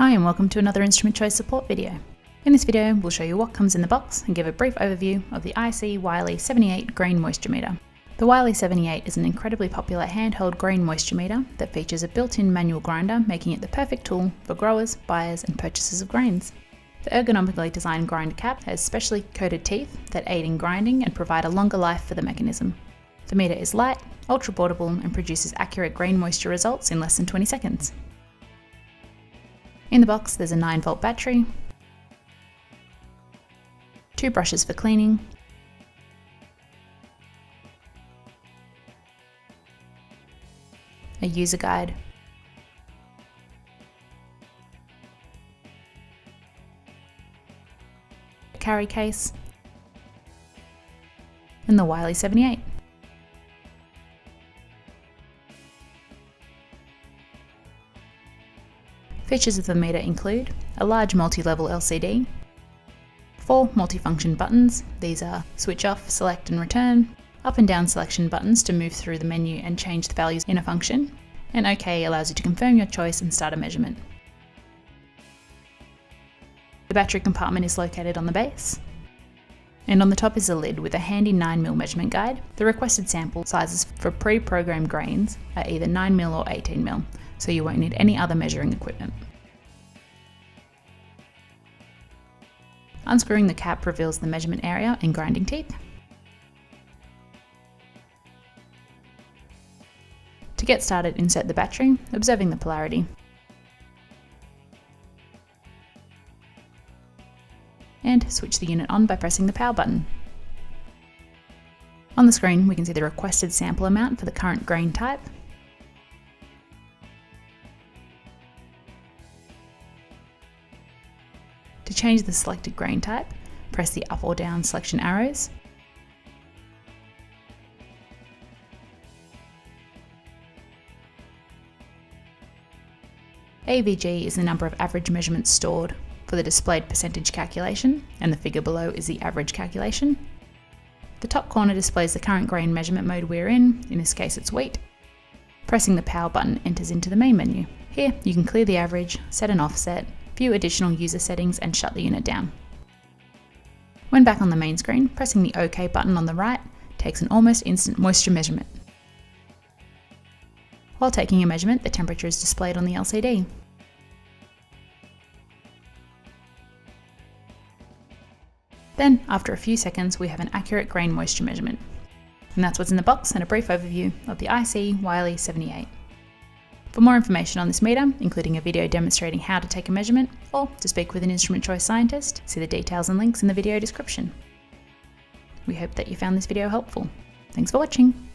Hi and welcome to another instrument choice support video. In this video we'll show you what comes in the box and give a brief overview of the IC-Wile-78 Grain Moisture Meter. The Wile-78 is an incredibly popular handheld grain moisture meter that features a built-in manual grinder, making it the perfect tool for growers, buyers and purchasers of grains. The ergonomically designed grind cap has specially coated teeth that aid in grinding and provide a longer life for the mechanism. The meter is light, ultra-portable and produces accurate grain moisture results in less than 20 seconds. In the box there's a 9-volt battery, 2 brushes for cleaning, a user guide, a carry case, and the Wile-78. Features of the meter include a large multi-level LCD, 4 multifunction buttons. These are switch off, select and return, up and down selection buttons to move through the menu and change the values in a function, and OK allows you to confirm your choice and start a measurement. The battery compartment is located on the base, and on the top is a lid with a handy 9mm measurement guide. The requested sample sizes for pre-programmed grains are either 9mm or 18mm, so you won't need any other measuring equipment. Unscrewing the cap reveals the measurement area and grinding teeth. To get started, insert the battery, observing the polarity. And switch the unit on by pressing the power button. On the screen we can see the requested sample amount for the current grain type. To change the selected grain type, press the up or down selection arrows. AVG is the number of average measurements stored for the displayed percentage calculation, and the figure below is the average calculation. The top corner displays the current grain measurement mode we're in this case it's wheat. Pressing the power button enters into the main menu. Here you can clear the average, set an offset, view additional user settings and shut the unit down. When back on the main screen, pressing the OK button on the right takes an almost instant moisture measurement. While taking a measurement, the temperature is displayed on the LCD. Then, after a few seconds, we have an accurate grain moisture measurement. And that's what's in the box and a brief overview of the IC-Wile-78. For more information on this meter, including a video demonstrating how to take a measurement, or to speak with an instrument choice scientist, see the details and links in the video description. We hope that you found this video helpful. Thanks for watching.